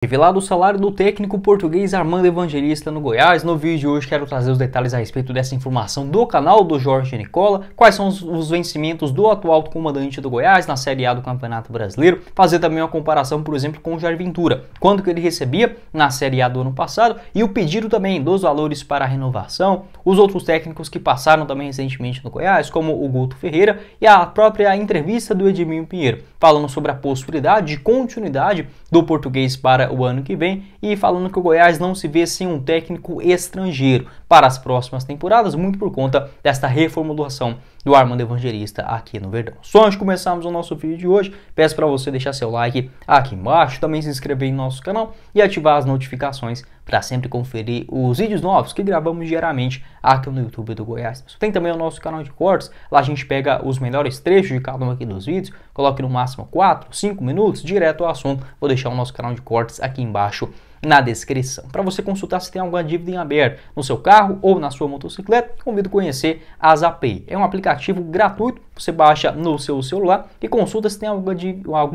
Revelado o salário do técnico português Armando Evangelista no Goiás. No vídeo de hoje quero trazer os detalhes a respeito dessa informação do canal do Jorge Nicola, quais são os vencimentos do atual comandante do Goiás na Série A do Campeonato Brasileiro, fazer também uma comparação, por exemplo, com o Jair Ventura, quanto que ele recebia na Série A do ano passado e o pedido também dos valores para a renovação, os outros técnicos que passaram também recentemente no Goiás, como o Guto Ferreira e a própria entrevista do Edminho Pinheiro, falando sobre a possibilidade de continuidade do português para o ano que vem e falando que o Goiás não se vê sem um técnico estrangeiro para as próximas temporadas, muito por conta desta reformulação do Armando Evangelista aqui no Verdão. Só antes de começarmos o nosso vídeo de hoje, peço para você deixar seu like aqui embaixo, também se inscrever em nosso canal e ativar as notificações para sempre conferir os vídeos novos que gravamos diariamente aqui no YouTube do Goiás. Tem também o nosso canal de cortes, lá a gente pega os melhores trechos de cada um aqui dos vídeos, coloque no máximo 4, 5 minutos, direto ao assunto. Vou deixar o nosso canal de cortes aqui embaixo na descrição. Para você consultar se tem alguma dívida em aberto no seu carro ou na sua motocicleta, convido a conhecer a Zapay. É um aplicativo gratuito, você baixa no seu celular e consulta se tem alguma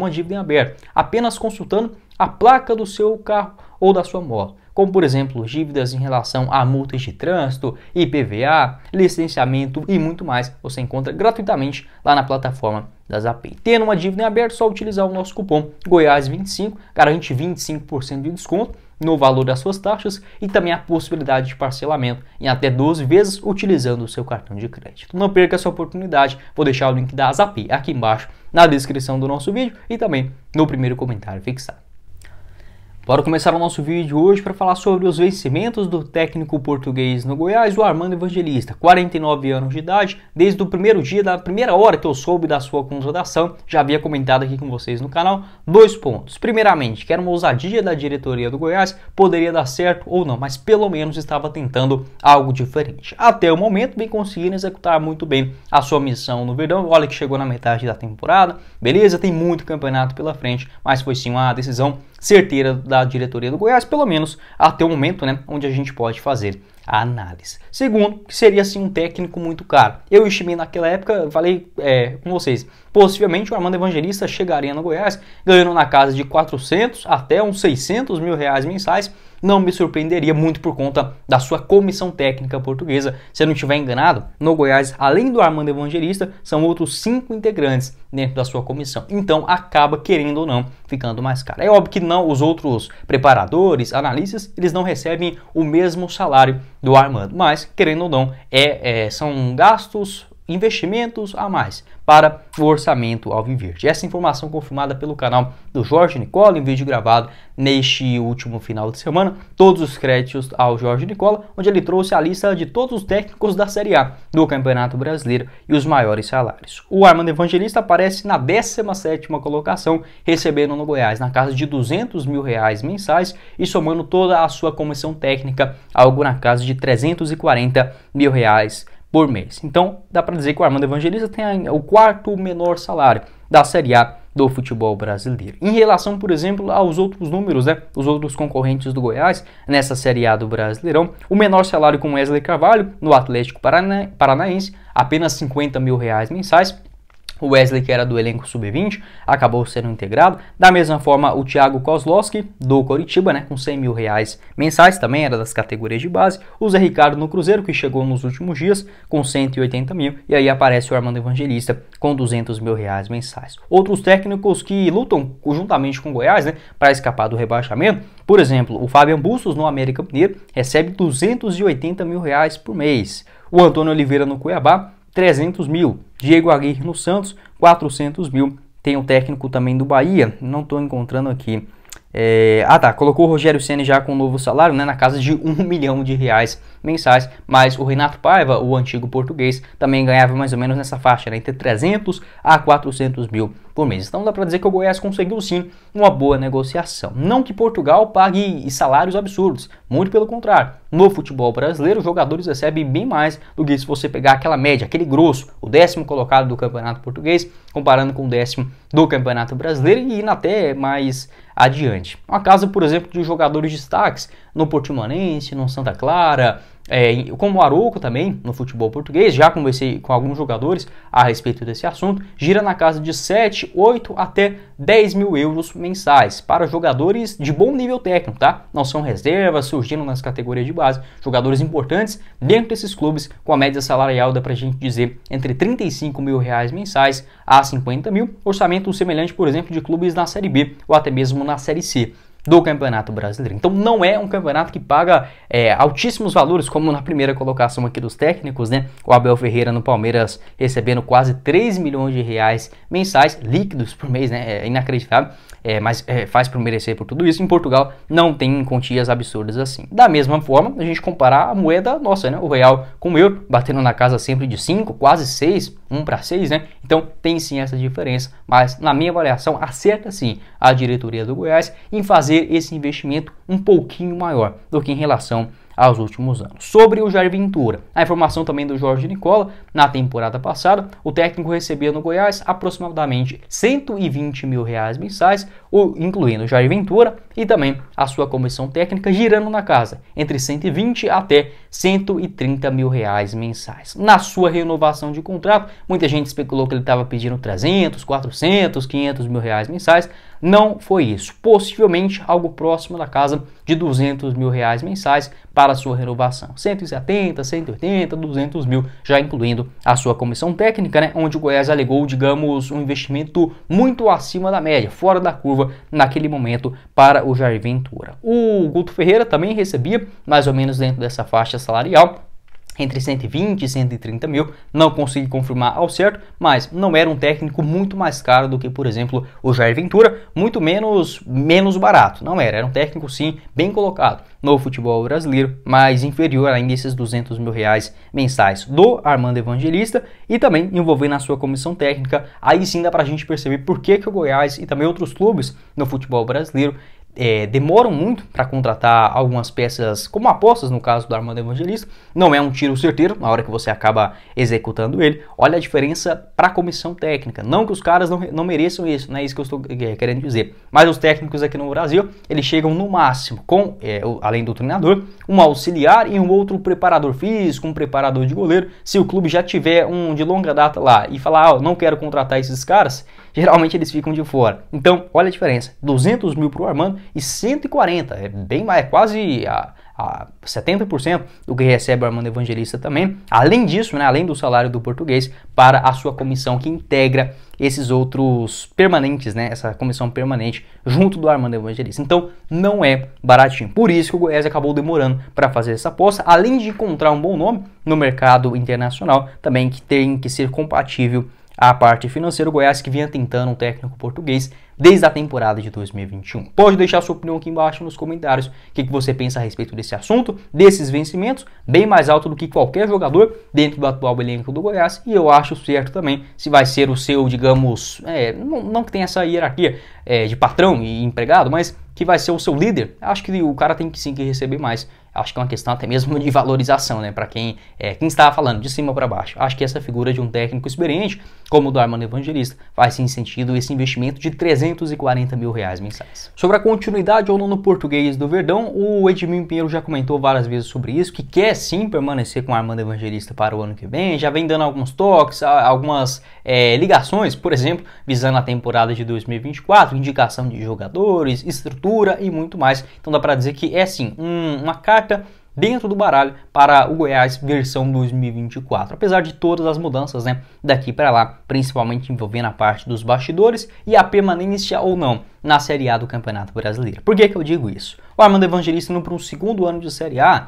dívida em aberto, apenas consultando a placa do seu carro ou da sua moto, como por exemplo dívidas em relação a multas de trânsito, IPVA, licenciamento e muito mais. Você encontra gratuitamente lá na plataforma da Zapay. Tendo uma dívida em aberto, só utilizar o nosso cupom Goiás25, garante 25% de desconto no valor das suas taxas e também a possibilidade de parcelamento em até 12 vezes utilizando o seu cartão de crédito. Não perca essa oportunidade, vou deixar o link da Zapay aqui embaixo na descrição do nosso vídeo e também no primeiro comentário fixado. Bora começar o nosso vídeo hoje para falar sobre os vencimentos do técnico português no Goiás, o Armando Evangelista, 49 anos de idade. Desde o primeiro dia, da primeira hora que eu soube da sua contratação, já havia comentado aqui com vocês no canal, 2 pontos. Primeiramente, que era uma ousadia da diretoria do Goiás, poderia dar certo ou não, mas pelo menos estava tentando algo diferente. Até o momento, vem conseguindo executar muito bem a sua missão no Verdão. Olha que chegou na metade da temporada, beleza, tem muito campeonato pela frente, mas foi sim uma decisão certeira da diretoria do Goiás, pelo menos até o momento, né, onde a gente pode fazer a análise. Segundo, que seria assim um técnico muito caro. Eu estimei naquela época, falei com vocês, possivelmente o Armando Evangelista chegaria no Goiás ganhando na casa de 400 até uns 600 mil reais mensais. Não me surpreenderia muito por conta da sua comissão técnica portuguesa. Se eu não estiver enganado, no Goiás, além do Armando Evangelista, são outros 5 integrantes dentro da sua comissão. Então acaba, querendo ou não, ficando mais caro. É óbvio que não, os outros preparadores, analistas, eles não recebem o mesmo salário do Armando, mas querendo ou não, são gastos, investimentos a mais para o orçamento Alviverde. Essa informação confirmada pelo canal do Jorge Nicola em vídeo gravado neste último final de semana. Todos os créditos ao Jorge Nicola, onde ele trouxe a lista de todos os técnicos da Série A do Campeonato Brasileiro e os maiores salários. O Armando Evangelista aparece na 17ª colocação, recebendo no Goiás na casa de 200 mil reais mensais e somando toda a sua comissão técnica, algo na casa de 340 mil reais por mês. Então, dá para dizer que o Armando Evangelista tem o quarto menor salário da Série A do futebol brasileiro. Em relação, por exemplo, aos outros números, né, os outros concorrentes do Goiás nessa Série A do Brasileirão, o menor salário com Wesley Carvalho no Atlético Paranaense, apenas 50 mil reais mensais. O Wesley, que era do elenco sub-20, acabou sendo integrado. Da mesma forma, o Thiago Kozlowski, do Coritiba, né, com 100 mil reais mensais, também era das categorias de base. O Zé Ricardo no Cruzeiro, que chegou nos últimos dias, com 180 mil. E aí aparece o Armando Evangelista, com 200 mil reais mensais. Outros técnicos que lutam juntamente com o Goiás, né, para escapar do rebaixamento. Por exemplo, o Fabian Bustos, no América Mineiro, recebe 280 mil reais por mês. O Antônio Oliveira, no Cuiabá, 300 mil. Diego Aguirre no Santos, 400 mil. Tem o técnico também do Bahia, não estou encontrando aqui. Colocou o Rogério Ceni já com um novo salário, né, na casa de 1 milhão de reais mensais, mas o Renato Paiva, o antigo português, também ganhava mais ou menos nessa faixa, né, entre 300 a 400 mil por mês. Então dá para dizer que o Goiás conseguiu sim uma boa negociação. Não que Portugal pague salários absurdos, muito pelo contrário. No futebol brasileiro, os jogadores recebem bem mais do que se você pegar aquela média, aquele grosso, o 10º colocado do Campeonato Português, comparando com o 10º do Campeonato Brasileiro e indo até mais adiante. Uma casa, por exemplo, de jogadores destaques no Portimonense, no Santa Clara, como o Arouco também, no futebol português, já conversei com alguns jogadores a respeito desse assunto, gira na casa de 7, 8 até 10 mil euros mensais para jogadores de bom nível técnico, tá? Não são reservas surgindo nas categorias de base, jogadores importantes dentro desses clubes com a média salarial, dá pra gente dizer, entre 35 mil reais mensais a 50 mil, orçamento semelhante, por exemplo, de clubes na Série B ou até mesmo na Série C do Campeonato Brasileiro. Então não é um campeonato que paga altíssimos valores, como na primeira colocação aqui dos técnicos, né? O Abel Ferreira no Palmeiras recebendo quase 3 milhões de reais mensais, líquidos por mês, né? É inacreditável, mas faz por merecer por tudo isso. Em Portugal não tem quantias absurdas assim. Da mesma forma, a gente comparar a moeda nossa, né? O real com o euro, batendo na casa sempre de 5, quase 6, 1 para 6, né? Então tem sim essa diferença, mas na minha avaliação acerta sim a diretoria do Goiás em fazer esse investimento um pouquinho maior do que em relação aos últimos anos. Sobre o Jair Ventura, a informação também do Jorge Nicola, na temporada passada, o técnico recebia no Goiás aproximadamente 120 mil reais mensais, incluindo o Jair Ventura e também a sua comissão técnica, girando na casa entre 120 até 130 mil reais mensais. Na sua renovação de contrato, muita gente especulou que ele estava pedindo 300, 400, 500 mil reais mensais. Não foi isso. Possivelmente algo próximo da casa de 200 mil reais mensais para a sua renovação. 170, 180, 200 mil, já incluindo a sua comissão técnica, né? Onde o Goiás alegou, digamos, um investimento muito acima da média, fora da curva naquele momento para o Jair Ventura. O Guto Ferreira também recebia mais ou menos dentro dessa faixa salarial, entre 120 e 130 mil, não consegui confirmar ao certo, mas não era um técnico muito mais caro do que, por exemplo, o Jair Ventura, muito menos barato, não era um técnico sim, bem colocado no futebol brasileiro, mas inferior ainda a esses 200 mil reais mensais do Armando Evangelista e também envolvendo a sua comissão técnica. Aí sim dá pra gente perceber por que o Goiás e também outros clubes no futebol brasileiro demoram muito para contratar algumas peças, como apostas no caso do Armando Evangelista. Não é um tiro certeiro na hora que você acaba executando ele. Olha a diferença para a comissão técnica. Não que os caras não mereçam isso, não é isso que eu estou querendo dizer. Mas os técnicos aqui no Brasil, eles chegam no máximo com, além do treinador, um auxiliar e um outro preparador físico, um preparador de goleiro. Se o clube já tiver um de longa data lá e falar, não quero contratar esses caras, geralmente eles ficam de fora. Então, olha a diferença. 200 mil para o Armando e 140, bem mais, quase a 70% do que recebe o Armando Evangelista também. Além disso, né, além do salário do português, para a sua comissão que integra esses outros permanentes, né, essa comissão permanente junto do Armando Evangelista. Então, não é baratinho. Por isso que o Goiás acabou demorando para fazer essa aposta, além de encontrar um bom nome no mercado internacional, também que tem que ser compatível à parte financeira. O Goiás que vinha tentando um técnico português desde a temporada de 2021. Pode deixar sua opinião aqui embaixo nos comentários. O que você pensa a respeito desse assunto, desses vencimentos, bem mais alto do que qualquer jogador dentro do atual elenco do Goiás. E eu acho certo também se vai ser o seu, digamos, não que tenha essa hierarquia de patrão e empregado, mas que vai ser o seu líder. Acho que o cara tem que sim que receber mais. Acho que é uma questão até mesmo de valorização, né? Para quem estava falando de cima para baixo. Acho que essa figura de um técnico experiente, como o do Armando Evangelista, faz sim sentido esse investimento de 340 mil reais mensais. Sobre a continuidade ou não no português do Verdão, o Edmilson Pinheiro já comentou várias vezes sobre isso, que quer sim permanecer com o Armando Evangelista para o ano que vem, já vem dando alguns toques, algumas ligações, por exemplo, visando a temporada de 2024, indicação de jogadores, estrutura e muito mais. Então dá para dizer que é sim uma carta dentro do baralho para o Goiás versão 2024, apesar de todas as mudanças, né, daqui para lá, principalmente envolvendo a parte dos bastidores e a permanência ou não na Série A do Campeonato Brasileiro. Por que eu digo isso? O Armando Evangelista indo para um segundo ano de Série A,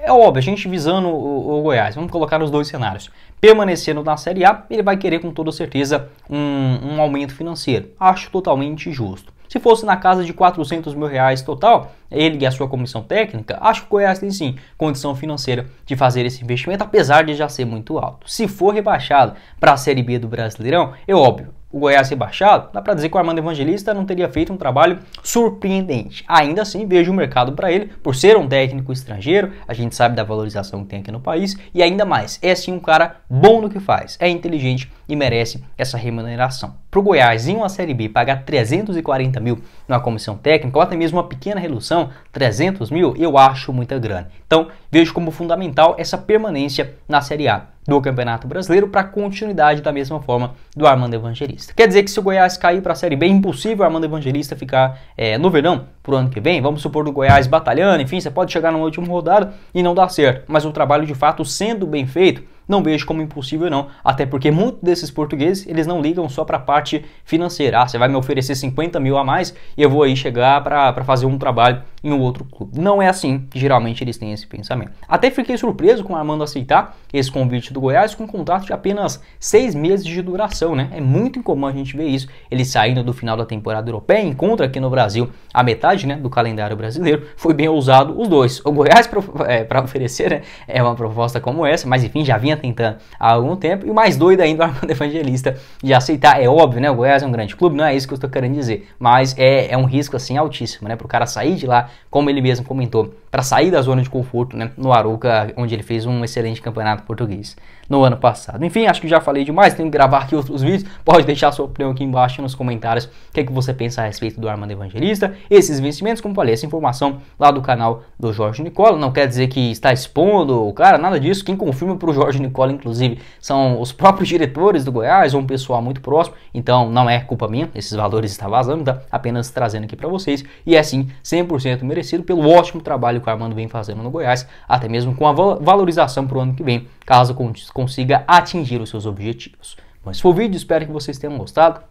é óbvio, a gente visando o Goiás, vamos colocar os dois cenários. Permanecendo na Série A, ele vai querer com toda certeza um aumento financeiro. Acho totalmente justo. Se fosse na casa de 400 mil reais total, ele e a sua comissão técnica, acho que o Goiás tem sim condição financeira de fazer esse investimento, apesar de já ser muito alto. Se for rebaixado para a Série B do Brasileirão, é óbvio, o Goiás rebaixado, dá para dizer que o Armando Evangelista não teria feito um trabalho surpreendente. Ainda assim, vejo o mercado para ele, por ser um técnico estrangeiro, a gente sabe da valorização que tem aqui no país, e ainda mais, é sim um cara bom no que faz, é inteligente e merece essa remuneração. para o Goiás em uma Série B pagar 340 mil numa comissão técnica, ou até mesmo uma pequena redução, 300 mil, eu acho muita grana. Então, vejo como fundamental essa permanência na Série A do Campeonato Brasileiro para a continuidade da mesma forma do Armando Evangelista. Quer dizer que se o Goiás cair para a Série B, é impossível o Armando Evangelista ficar no Verdão pro ano que vem. Vamos supor do Goiás batalhando, enfim, você pode chegar numa última rodada e não dar certo, mas o trabalho de fato sendo bem feito, não vejo como impossível não, até porque muitos desses portugueses, eles não ligam só para a parte financeira. Ah, você vai me oferecer 50 mil a mais e eu vou aí chegar para fazer um trabalho em um outro clube. Não é assim que geralmente eles têm esse pensamento. Até fiquei surpreso com o Armando aceitar esse convite do Goiás com um contrato de apenas 6 meses de duração, né? É muito incomum a gente ver isso. Ele saindo do final da temporada europeia, encontra aqui no Brasil a metade, né, do calendário brasileiro. Foi bem ousado os dois. O Goiás para oferecer, né, uma proposta como essa, mas enfim, já vinha tentando há algum tempo, e o mais doido ainda o Armando Evangelista de aceitar. É óbvio, né, o Goiás é um grande clube, não é isso que eu estou querendo dizer, mas é um risco assim altíssimo, né, para o cara sair de lá, como ele mesmo comentou, para sair da zona de conforto, né, no Arouca, onde ele fez um excelente campeonato português no ano passado. Enfim, acho que já falei demais, tenho que gravar aqui outros vídeos, pode deixar sua opinião aqui embaixo nos comentários, o que você pensa a respeito do Armando Evangelista, esses vencimentos, como falei, essa informação lá do canal do Jorge Nicola, não quer dizer que está expondo o cara, nada disso, quem confirma para o Jorge Nicola, inclusive, são os próprios diretores do Goiás, ou um pessoal muito próximo, então não é culpa minha, esses valores estão vazando, tá? Apenas trazendo aqui para vocês, e é sim, 100% merecido pelo ótimo trabalho que o Armando vem fazendo no Goiás, até mesmo com a valorização para o ano que vem, caso consiga atingir os seus objetivos. Bom, esse foi o vídeo, espero que vocês tenham gostado.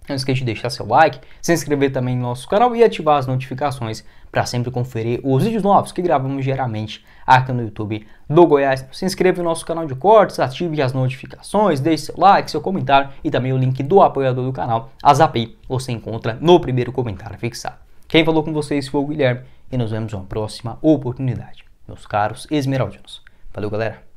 Não esqueça de deixar seu like, se inscrever também no nosso canal e ativar as notificações para sempre conferir os vídeos novos que gravamos diariamente aqui no YouTube do Goiás. Se inscreva no nosso canal de cortes, ative as notificações, deixe seu like, seu comentário e também o link do apoiador do canal, a Zapay, você encontra no primeiro comentário fixado. Quem falou com vocês foi o Guilherme e nos vemos em uma próxima oportunidade, meus caros esmeraldinos. Valeu, galera!